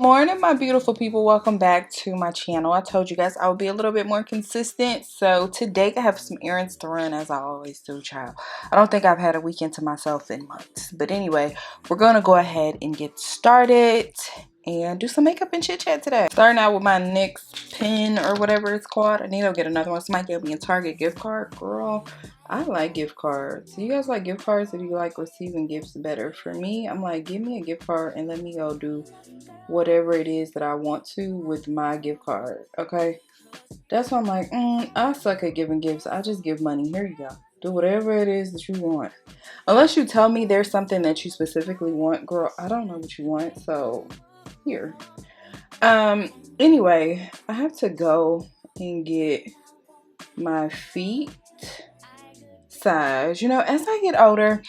Morning, my beautiful people. Welcome back to my channel. I told you guys I would be a little bit more consistent. So today I have some errands to run, as I always do, child. I don't think I've had a weekend to myself in months. But anyway, we're going to go ahead and get started and do some makeup and chit chat today. Starting out with my NYX pen or whatever it's called. I need to get another one. Somebody gave me a Target gift card. Girl, I like gift cards. Do you guys like gift cards, or do you like receiving gifts better? For me, I'm like, give me a gift card and let me go do whatever it is that I want to with my gift card. Okay, that's why I'm like, I suck at giving gifts. I just give money. Here you go, do whatever it is that you want, unless you tell me there's something that you specifically want. Girl, I don't know what you want, so here. Anyway, I have to go and get my feet size. As I get older,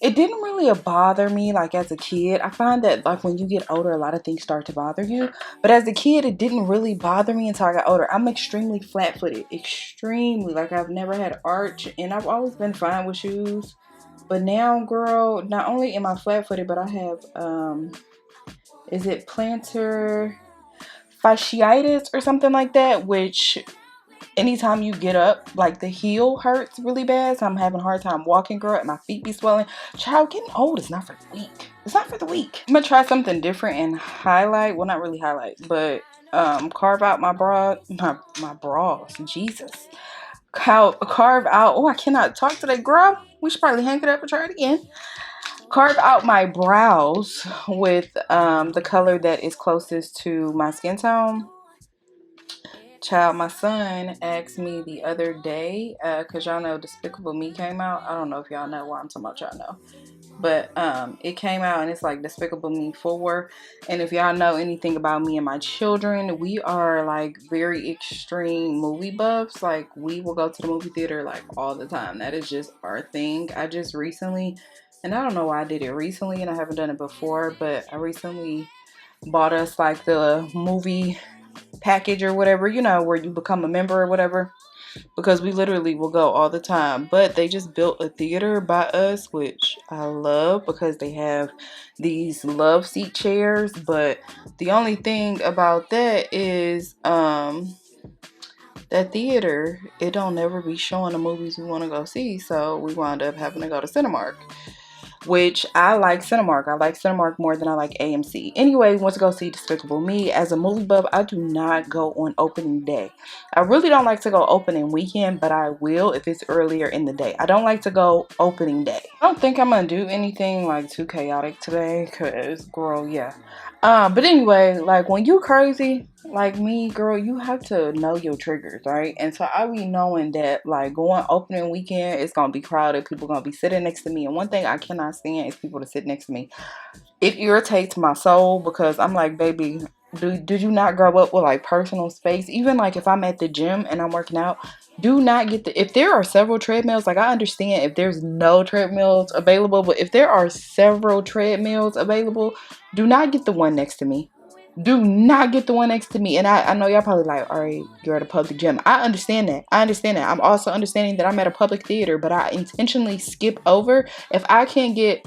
it didn't really bother me like as a kid. I find that like when you get older, a lot of things start to bother you. But as a kid, it didn't really bother me until I got older. I'm extremely flat-footed. Extremely. Like I've never had arch, and I've always been fine with shoes. But now, girl, not only am I flat-footed, but I have is it plantar fasciitis or something like that, which anytime you get up, like the heel hurts really bad. So I'm having a hard time walking, girl, and my feet be swelling. Child, getting old is not for the weak. It's not for the weak. I'm gonna try something different and highlight. Well, not really highlight, but carve out my brows. Jesus. Carve out. Oh, I cannot talk today, girl. We should probably hang it up and try it again. Carve out my brows with the color that is closest to my skin tone. Child, my son asked me the other day, because y'all know Despicable Me came out. I don't know if y'all know why I'm talking about, y'all know. But it came out and it's like Despicable Me 4. And if y'all know anything about me and my children, we are like very extreme movie buffs. Like we will go to the movie theater like all the time. That is just our thing. I just recently, and I don't know why I did it recently and I haven't done it before, but I recently bought us like the movie package or whatever, where you become a member or whatever, because we literally will go all the time. But they just built a theater by us, which I love, because they have these love seat chairs. But the only thing about that is that theater, it don't never be showing the movies we want to go see, so we wound up having to go to Cinemark, which I like Cinemark. I like Cinemark more than I like AMC. Anyway, went to go see Despicable Me. As a movie buff, I do not go on opening day. I really don't like to go opening weekend, but I will if it's earlier in the day. I don't like to go opening day. I don't think I'm gonna do anything like too chaotic today, because girl, yeah. But anyway, like when you crazy like me, girl, you have to know your triggers, right? And so I be knowing that like going opening weekend, it's gonna be crowded. People gonna be sitting next to me, and one thing I cannot stand is people to sit next to me. It irritates my soul, because I'm like, baby, did you not grow up with like personal space? Even like if I'm at the gym and I'm working out, do not get if there are several treadmills, like I understand if there's no treadmills available, but if there are several treadmills available, do not get the one next to me. Do not get the one next to me. And I know y'all probably like, all right, you're at a public gym. I understand that. I'm also understanding that I'm at a public theater, but I intentionally skip over. If I can't get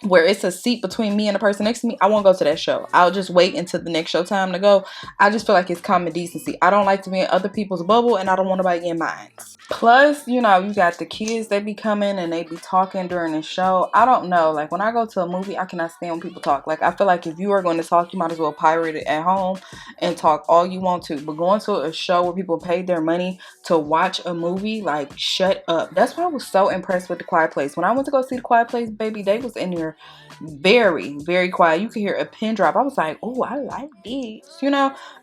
where it's a seat between me and the person next to me, I won't go to that show. I'll just wait until the next show time to go. I just feel like it's common decency. I don't like to be in other people's bubble, and I don't want nobody in mine. Plus, you got the kids that be coming and they be talking during the show. I don't know. Like when I go to a movie, I cannot stand when people talk. Like I feel like if you are going to talk, you might as well pirate it at home and talk all you want to. But going to a show where people paid their money to watch a movie, like shut up. That's why I was so impressed with The Quiet Place. When I went to go see The Quiet Place, baby, they was in there very, very quiet. You could hear a pin drop. I was like, oh, I like this.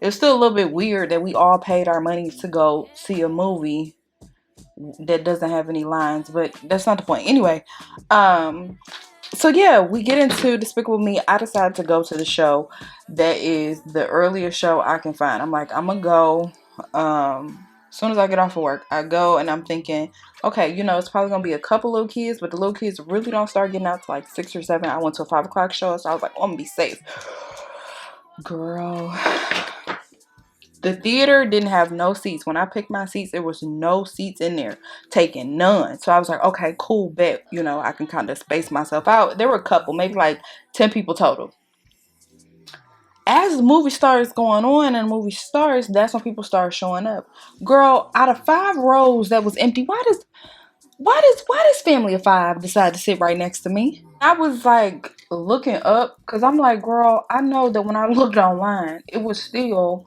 It's still a little bit weird that we all paid our money to go see a movie that doesn't have any lines, but that's not the point. Anyway, so yeah, we get into Despicable Me. I decided to go to the show that is the earliest show I can find. I'm like, I'm gonna go as soon as I get off of work. I go and I'm thinking, okay, it's probably gonna be a couple little kids, but the little kids really don't start getting out to like 6 or 7. I went to a 5 o'clock show, so I was like, oh, I'm gonna be safe. Girl, the theater didn't have no seats. When I picked my seats, there was no seats in there. Taken, none. So I was like, okay, cool, bet. I can kind of space myself out. There were a couple, maybe like 10 people total. As the movie starts going on and the movie starts, that's when people start showing up. Girl, out of 5 rows that was empty, why does family of 5 decide to sit right next to me? I was like looking up because I'm like, girl, I know that when I looked online, it was still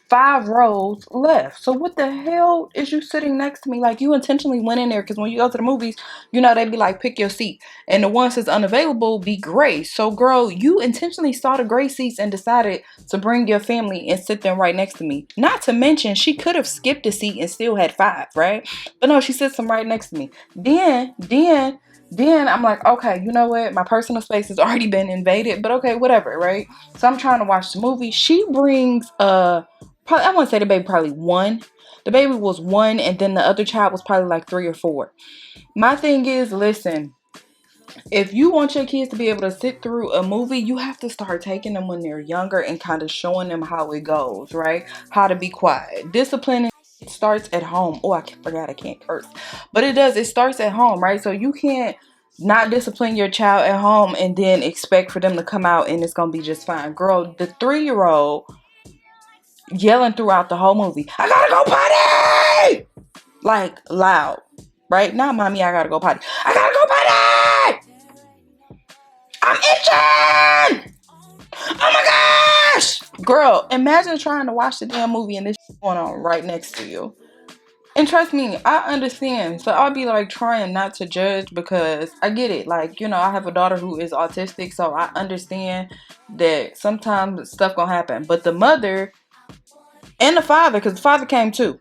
5 rows left. So what the hell is you sitting next to me? Like, you intentionally went in there because when you go to the movies, they be like, pick your seat, and the ones that's unavailable be gray. So girl, you intentionally saw the gray seats and decided to bring your family and sit them right next to me. Not to mention, she could have skipped a seat and still had 5, right? But no, she sits them right next to me. Then I'm like, okay, you know what? My personal space has already been invaded, but okay, whatever, right? So I'm trying to watch the movie. She brings probably, I want to say the baby probably 1. The baby was 1, and then the other child was probably like 3 or 4. My thing is, listen, if you want your kids to be able to sit through a movie, you have to start taking them when they're younger and kind of showing them how it goes, right? How to be quiet. Discipline starts at home. Oh, forgot I can't curse. But it does. It starts at home, right? So you can't not discipline your child at home and then expect for them to come out and it's going to be just fine. Girl, the 3-year-old yelling throughout the whole movie, I gotta go potty! Like, loud, right? Not mommy, I gotta go potty. I gotta go potty! I'm itching! Oh my gosh! Girl, imagine trying to watch the damn movie and this going on right next to you. And trust me, I understand. So I'll be like trying not to judge because I get it. Like, I have a daughter who is autistic, so I understand that sometimes stuff gonna happen. But the mother and the father, because the father came too,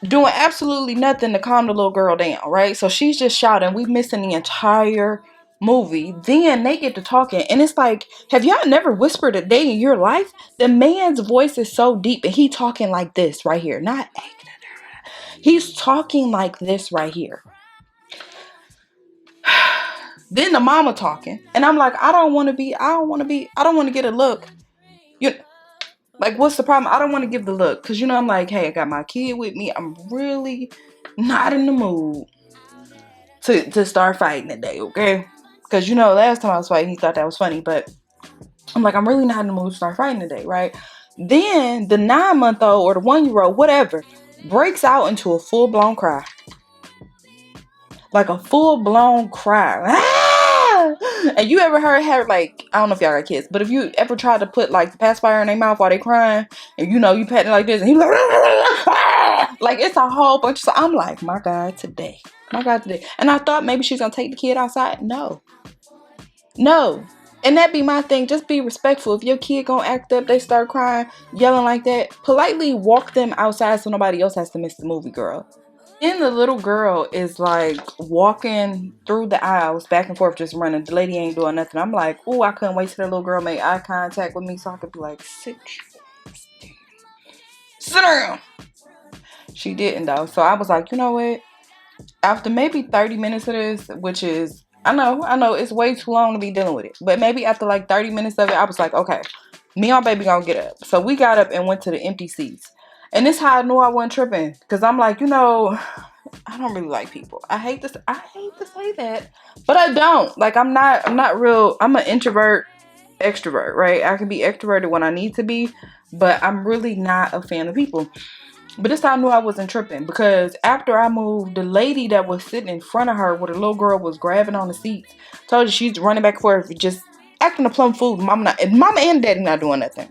doing absolutely nothing to calm the little girl down, right? So she's just shouting. We missing the entire movie. Then they get to talking, and it's like, have y'all never whispered a day in your life? The man's voice is so deep, and he talking like this right here. Not, he's talking like this right here. Then the mama talking, and I'm like, I don't want to get a look. Like, what's the problem? I don't want to give the look because I'm like, hey, I got my kid with me. I'm really not in the mood to start fighting today, okay? Because last time I was fighting, he thought that was funny, but I'm like, I'm really not in the mood to start fighting today, right? Then the 9-month-old or the 1-year-old, whatever, breaks out into a full-blown cry. Like a full-blown cry. Ah! And you ever heard her, like, I don't know if y'all got kids, but if you ever tried to put like the pacifier in their mouth while they crying, and you patting like this, and he's like, ah! Like, it's a whole bunch. So I'm like, my God, today. And I thought maybe she's gonna take the kid outside. No. And that be my thing. Just be respectful. If your kid gonna act up, they start crying, yelling like that, politely walk them outside so nobody else has to miss the movie, girl. Then the little girl is like walking through the aisles back and forth, just running. The lady ain't doing nothing. I'm like, oh, I couldn't wait till that little girl made eye contact with me so I could be like, sit down. She didn't though. So I was like, you know what? After maybe 30 minutes of this, which is, I know it's way too long to be dealing with it. But maybe after like 30 minutes of it, I was like, okay, me and my baby gonna get up. So we got up and went to the empty seats. And this how I knew I wasn't tripping. Because I'm like, I don't really like people. I hate to say that. But I don't. Like, I'm not real. I'm an introvert, extrovert, right? I can be extroverted when I need to be. But I'm really not a fan of people. But this time I knew I wasn't tripping because after I moved, the lady that was sitting in front of her where the little girl was grabbing on the seats, told you she's running back and forth, just acting a plum fool. Mama and daddy not doing nothing.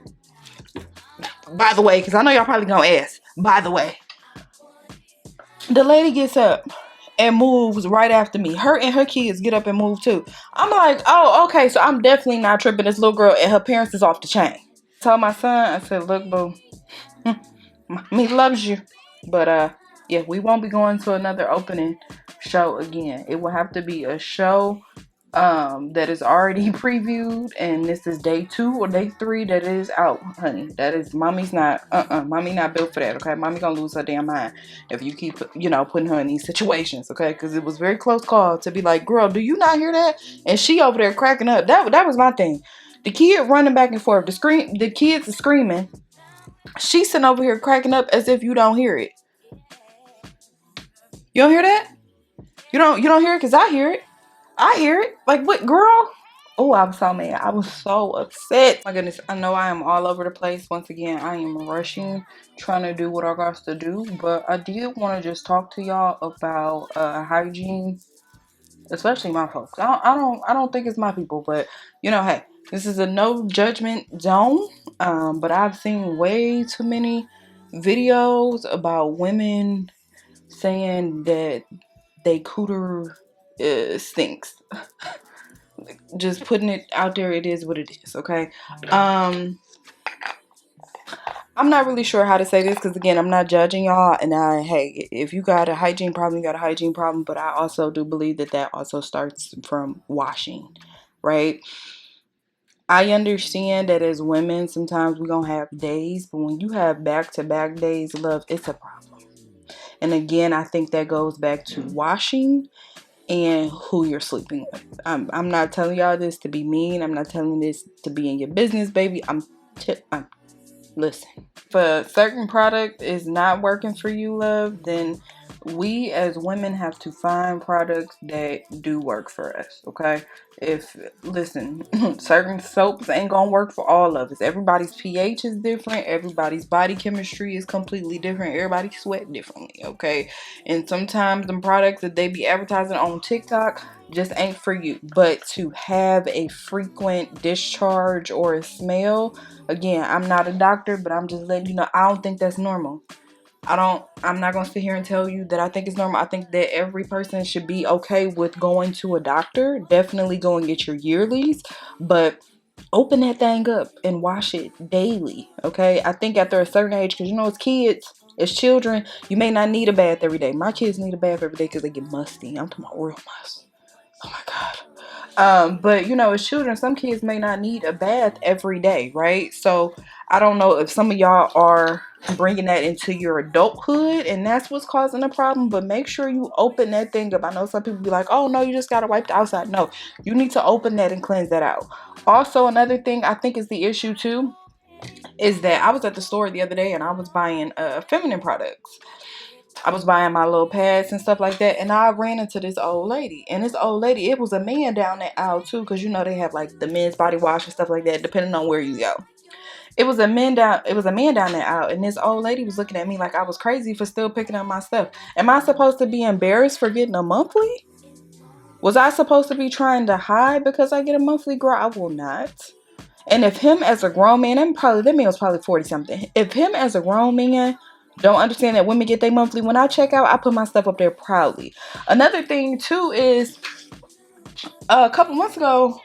By the way, because I know y'all probably gonna ask. By the way, the lady gets up and moves right after me. Her and her kids get up and move too. I'm like, oh, okay, so I'm definitely not tripping. This little girl and her parents is off the chain. I told my son, I said, look, boo. Mommy loves you. But yeah, we won't be going to another opening show again. It will have to be a show that is already previewed, and this is day 2 or day 3 that is out, honey. That is, mommy's not mommy not built for that, okay? Mommy gonna lose her damn mind if you keep putting her in these situations, okay? Because it was very close call to be like, girl, do you not hear that? And she over there cracking up. That was my thing. The kid running back and forth, the kids are screaming. She's sitting over here cracking up as if you don't hear it. You don't hear that? You don't hear it? Because I hear it. I hear it. Like, what, girl? Oh, I was so mad. I was so upset. My goodness, I know I am all over the place. Once again, I am rushing, trying to do what I got to do. But I did want to just talk to y'all about hygiene, especially my folks. I don't think it's my people, but hey, this is a no judgment zone. But I've seen way too many videos about women saying that they cooter stinks. Just putting it out there, it is what it is, okay? I'm not really sure how to say this because, again, I'm not judging y'all. And hey, if you got a hygiene problem, you got a hygiene problem. But I also do believe that that also starts from washing, right? I understand that as women, sometimes we're going to have days. But when you have back-to-back days, love, it's a problem. And again, I think that goes back to washing and who you're sleeping with. I'm not telling y'all this to be mean. I'm not telling this to be in your business, baby. I'm listen. If a certain product is not working for you, love, then we as women have to find products that do work for us, okay? If, listen, certain soaps ain't gonna work for all of us. Everybody's pH is different. Everybody's body chemistry is completely different. Everybody sweat differently, okay? And sometimes the products that they be advertising on TikTok just ain't for you. But to have a frequent discharge or a smell, again, I'm not a doctor, but I'm just letting you know, I don't think that's normal. I'm not going to sit here and tell you that I think it's normal. I think that every person should be okay with going to a doctor. Definitely go and get your yearlies, but open that thing up and wash it daily, okay? I think after a certain age, because as kids, as children, you may not need a bath every day. My kids need a bath every day because they get musty. I'm talking about real musty. Oh my God. But as children, some kids may not need a bath every day, right? So I don't know if some of y'all are bringing that into your adulthood and that's what's causing the problem, but make sure you open that thing up. I know some people be like, oh no, you just gotta wipe the outside. No, you need to open that and cleanse that out. Also, another thing I think is the issue too is that I was at the store the other day and I was buying feminine products. I was buying my little pads and stuff like that, and I ran into this old lady. And this old lady, it was a man down that aisle too, because they have like the men's body wash and stuff like that, depending on where you go. It was a man down that aisle, and this old lady was looking at me like I was crazy for still picking up my stuff. Am I supposed to be embarrassed for getting a monthly? Was I supposed to be trying to hide because I get a monthly? Girl, I will not. And if him as a grown man, that man was probably 40 something. If him as a grown man don't understand that women get their monthly, when I check out, I put my stuff up there proudly. Another thing too is a couple months ago,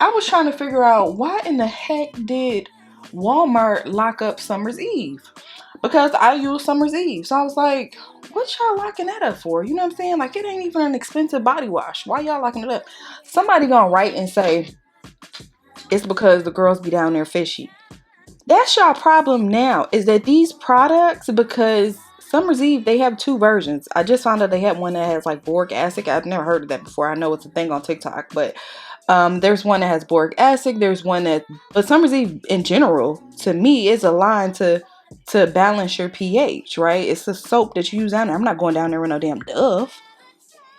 I was trying to figure out why in the heck did Walmart lock up Summer's Eve? Because I use Summer's Eve. So I was like, what y'all locking that up for? You know what I'm saying? Like, it ain't even an expensive body wash. Why y'all locking it up? Somebody gonna write and say, it's because the girls be down there fishy. That's y'all problem now, is that these products, because Summer's Eve, they have two versions. I just found out they had one that has like boric acid. I've never heard of that before. I know it's a thing on TikTok, but there's one that has boric acid. There's one but Summer's Eve in general, to me, is aligned to balance your pH, right? It's the soap that you use down there. I'm not going down there with no damn Dove.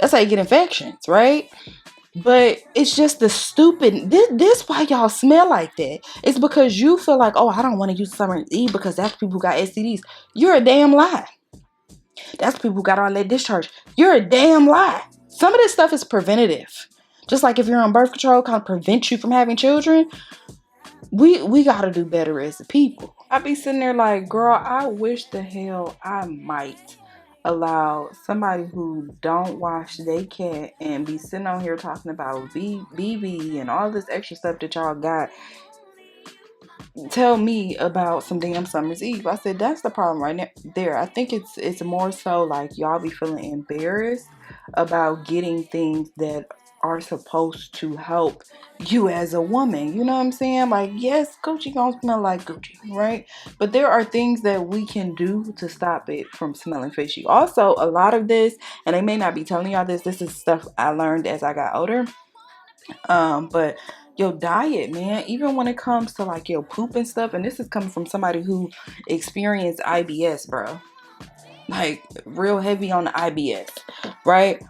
That's how you get infections, right? But it's just the stupid. This why y'all smell like that. It's because you feel like, oh, I don't want to use Summer's Eve because that's people who got STDs. You're a damn lie. That's people who got all that discharge. You're a damn lie. Some of this stuff is preventative. Just like if you're on birth control, kind of prevent you from having children. We gotta do better as a people. I be sitting there like, girl, I wish the hell I might allow somebody who don't wash their cat and be sitting on here talking about BB and all this extra stuff that y'all got, tell me about some damn Summer's Eve. I said, that's the problem right there. I think it's more so like y'all be feeling embarrassed about getting things that are supposed to help you as a woman. You know what I'm saying? Like, yes, Gucci gonna smell like Gucci, right? But there are things that we can do to stop it from smelling fishy. Also, a lot of this, and they may not be telling y'all this is stuff I learned as I got older. But your diet, man, even when it comes to like your poop and stuff, and this is coming from somebody who experienced IBS, bro. Like real heavy on the IBS, right?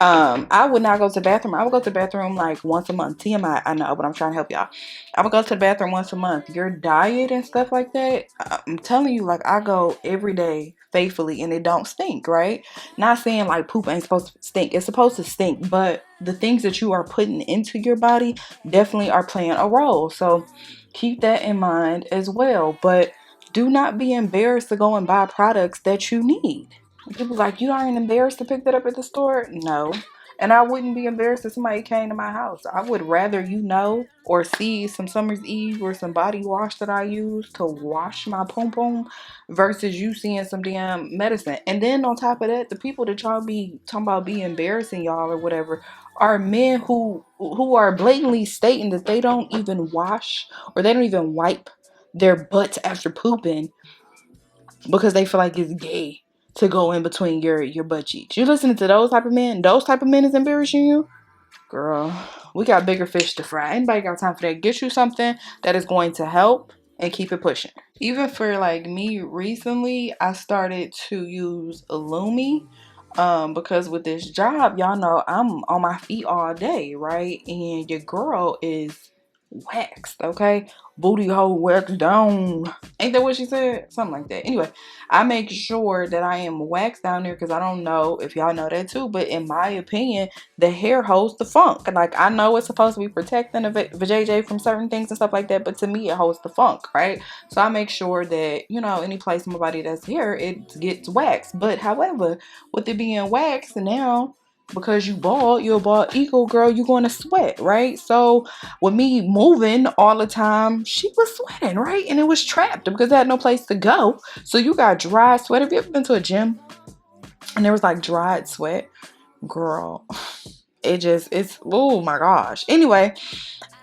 I would not go to the bathroom. I would go to the bathroom like once a month. TMI, I know, but I'm trying to help y'all. I would go to the bathroom once a month. Your diet and stuff like that, I'm telling you, like I go every day faithfully and it don't stink, right? Not saying like poop ain't supposed to stink. It's supposed to stink, but the things that you are putting into your body definitely are playing a role. So keep that in mind as well. But do not be embarrassed to go and buy products that you need. People like, you aren't embarrassed to pick that up at the store? No. And I wouldn't be embarrassed if somebody came to my house. I would rather you know or see some Summer's Eve or some body wash that I use to wash my pom pom versus you seeing some damn medicine. And then on top of that, the people that y'all be talking about be embarrassing y'all or whatever are men who are blatantly stating that they don't even wash or they don't even wipe their butts after pooping because they feel like it's gay to go in between your butt cheeks. You listening to those type of men? Those type of men is embarrassing you? Girl, we got bigger fish to fry. Anybody got time for that? Get you something that is going to help and keep it pushing. Even for like me recently, I started to use Illumi. Because with this job, y'all know I'm on my feet all day, right? And your girl is waxed, okay? Booty hole waxed down. Ain't that what she said? Something like that. Anyway, I make sure that I am waxed down there because I don't know if y'all know that too, but in my opinion, the hair holds the funk. Like, I know it's supposed to be protecting the vajayjay from certain things and stuff like that, but to me, it holds the funk, right? So I make sure that, you know, any place in my body that's here, it gets waxed. But however, with it being waxed now, because you bald, you're a bald eagle, girl, you're going to sweat, right? So with me moving all the time, she was sweating, right? And it was trapped because I had no place to go. So you got dry sweat. Have you ever been to a gym and there was like dried sweat? Girl, it's, oh my gosh. Anyway,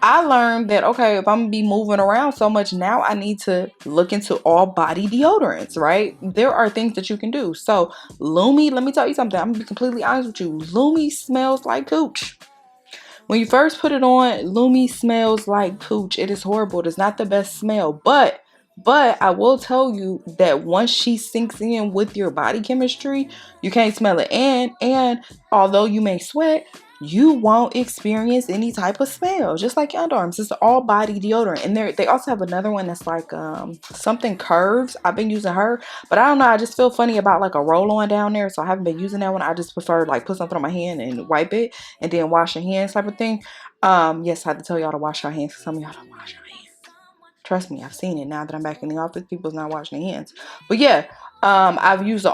I learned that, okay, if I'm gonna be moving around so much now, I need to look into all body deodorants, right? There are things that you can do. So Lumi, let me tell you something. I'm gonna be completely honest with you. Lumi smells like cooch. When you first put it on, Lumi smells like pooch. It is horrible. It is not the best smell. But I will tell you that once she sinks in with your body chemistry, you can't smell it. And although you may sweat, you won't experience any type of smell. Just like your underarms. It's all body deodorant. And they also have another one that's like something curves. I've been using her. But I don't know. I just feel funny about like a roll-on down there. So I haven't been using that one. I just prefer like put something on my hand and wipe it and then wash your hands type of thing. Yes, I had to tell y'all to wash your hands. Some of y'all don't wash your hands. Trust me, I've seen it now that I'm back in the office. People's not washing their hands. But yeah, I've used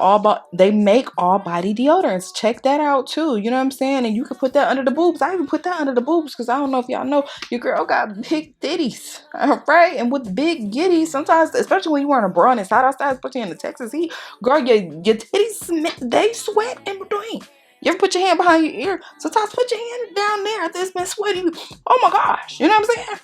they make all body deodorants. Check that out too. You know what I'm saying? And you can put that under the boobs. I even put that under the boobs because I don't know if y'all know, your girl got big titties. Right? And with big giddies, sometimes, especially when you're wearing a bra and it's hot outside, especially in the Texas heat, girl, your titties, they sweat in between. You ever put your hand behind your ear? Sometimes put your hand down there after it's been sweaty. Oh my gosh. You know what I'm saying?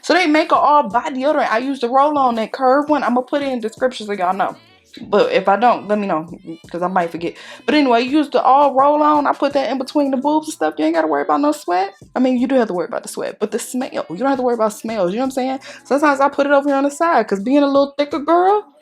So they make an all body deodorant. I used the roll on that curve one. I'm gonna put it in the description so y'all know. But if I don't, let me know because I might forget. But anyway, use the all roll on. I put that in between the boobs and stuff. You ain't gotta worry about no sweat. I mean, you do have to worry about the sweat, but the smell, you don't have to worry about smells. You know what I'm saying? Sometimes I put it over here on the side because being a little thicker girl,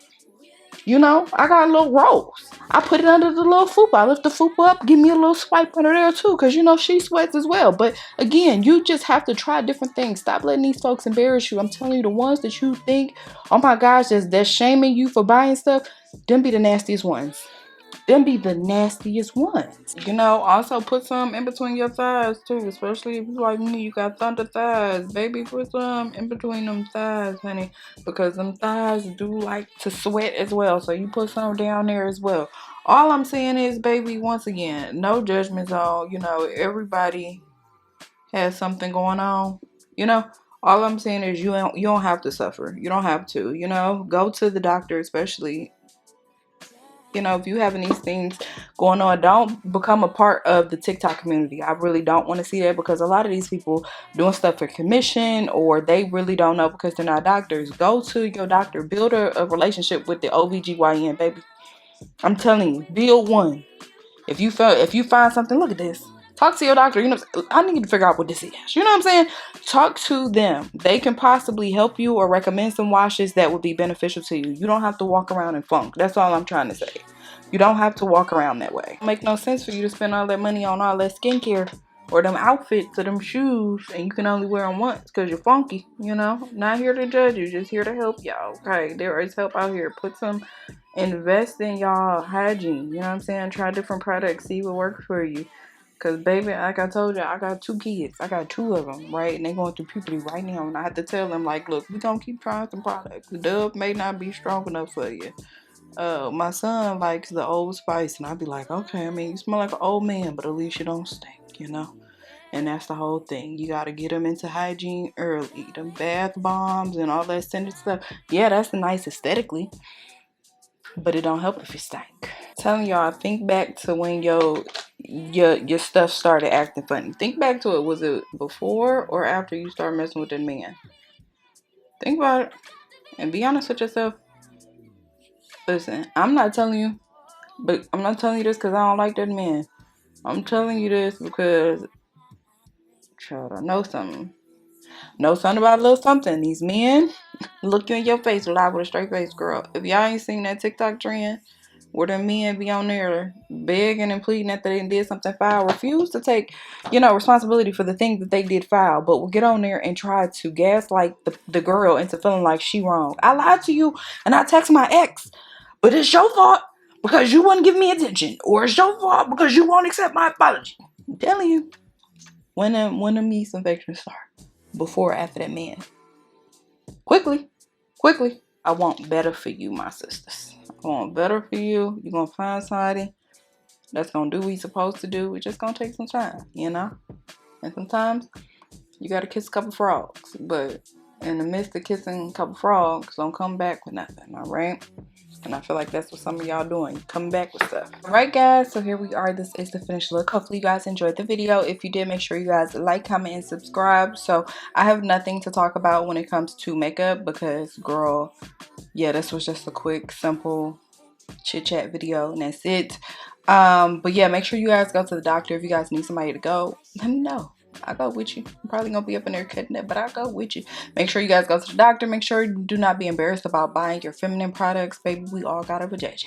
you know, I got a little rolls. I put it under the little fupa. I lift the fupa up, give me a little swipe under there too, because you know she sweats as well. But again, you just have to try different things. Stop letting these folks embarrass you. I'm telling you, the ones that you think, oh my gosh, they're shaming you for buying stuff, them be the nastiest ones. Them be the nastiest ones. You know, also put some in between your thighs too, especially if you like me, you got thunder thighs. Baby, put some in between them thighs, honey, because them thighs do like to sweat as well. So you put some down there as well. All I'm saying is, baby, once again, no judgment zone. You know, everybody has something going on. You know, all I'm saying is you don't have to suffer. You don't have to. You know, go to the doctor, especially. You know, if you having these things going on, don't become a part of the TikTok community. I really don't want to see that because a lot of these people doing stuff for commission or they really don't know because they're not doctors. Go to your doctor. Build a relationship with the OBGYN, baby. I'm telling you, build one. If you find something, look at this. Talk to your doctor. You know, I need to figure out what this is. You know what I'm saying? Talk to them. They can possibly help you or recommend some washes that would be beneficial to you. You don't have to walk around in funk. That's all I'm trying to say. You don't have to walk around that way. It make no sense for you to spend all that money on all that skincare or them outfits or them shoes, and you can only wear them once because you're funky. You know, not here to judge you, just here to help y'all. Okay, there is help out here. Invest in y'all hygiene. You know what I'm saying? Try different products, see what works for you. Cause baby, like I told you, I got 2 kids. I got 2 of them, right? And they going through puberty right now. And I have to tell them, like, look, we gonna keep trying some products. The Dove may not be strong enough for you. My son likes the Old Spice, and I'd be like, okay, I mean, you smell like an old man, but at least you don't stink, you know? And that's the whole thing. You gotta get them into hygiene early. Them bath bombs and all that scented stuff. Yeah, that's nice aesthetically, but it don't help if you stink. Telling y'all, think back to when your stuff started acting funny. Think back to it. Was it before or after you started messing with that man? Think about it and be honest with yourself. Listen, I'm not telling you, but I'm not telling you this because I don't like that man. I'm telling you this because, child, I know something. Know something about a little something. These men look you in your face, lie with a straight face, girl. If y'all ain't seen that TikTok trend where the men be on there begging and pleading that they did something foul, refuse to take, responsibility for the thing that they did foul, but will get on there and try to gaslight the girl into feeling like she wrong. I lied to you and I text my ex, but it's your fault because you wouldn't give me attention, or it's your fault because you won't accept my apology. I'm telling you, when the yeast infection start, before or after that man, quickly. I want better for you, my sisters. I want better for you. You're gonna find somebody that's gonna do what he's supposed to do. It's just gonna take some time, you know? And sometimes you gotta kiss a couple frogs. But in the midst of kissing a couple frogs, don't come back with nothing, alright? And I feel like that's what some of y'all doing. Coming back with stuff. Alright guys, so here we are. This is the finished look. Hopefully you guys enjoyed the video. If you did, make sure you guys like, comment, and subscribe. So I have nothing to talk about when it comes to makeup because, girl, yeah, this was just a quick, simple chit chat video and that's it. But yeah, make sure you guys go to the doctor. If you guys need somebody to go, let me know. I'll go with you. I'm probably gonna be up in there cutting it, but I'll go with you. Make sure you guys go to the doctor. Make sure you do not be embarrassed about buying your feminine products. Baby, we all got a vajayjay.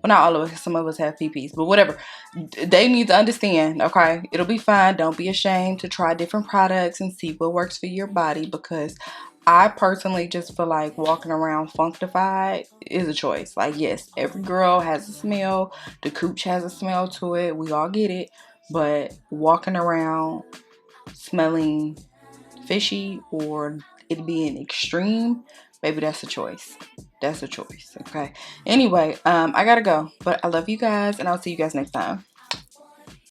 Well, not all of us. Some of us have PPs, but whatever. They need to understand, okay? It'll be fine. Don't be ashamed to try different products and see what works for your body, because I personally just feel like walking around functified is a choice. Like, yes, every girl has a smell. The cooch has a smell to it. We all get it. But walking around smelling fishy or it being extreme, maybe that's a choice. That's a choice, okay? Anyway, I gotta go. But I love you guys, and I'll see you guys next time.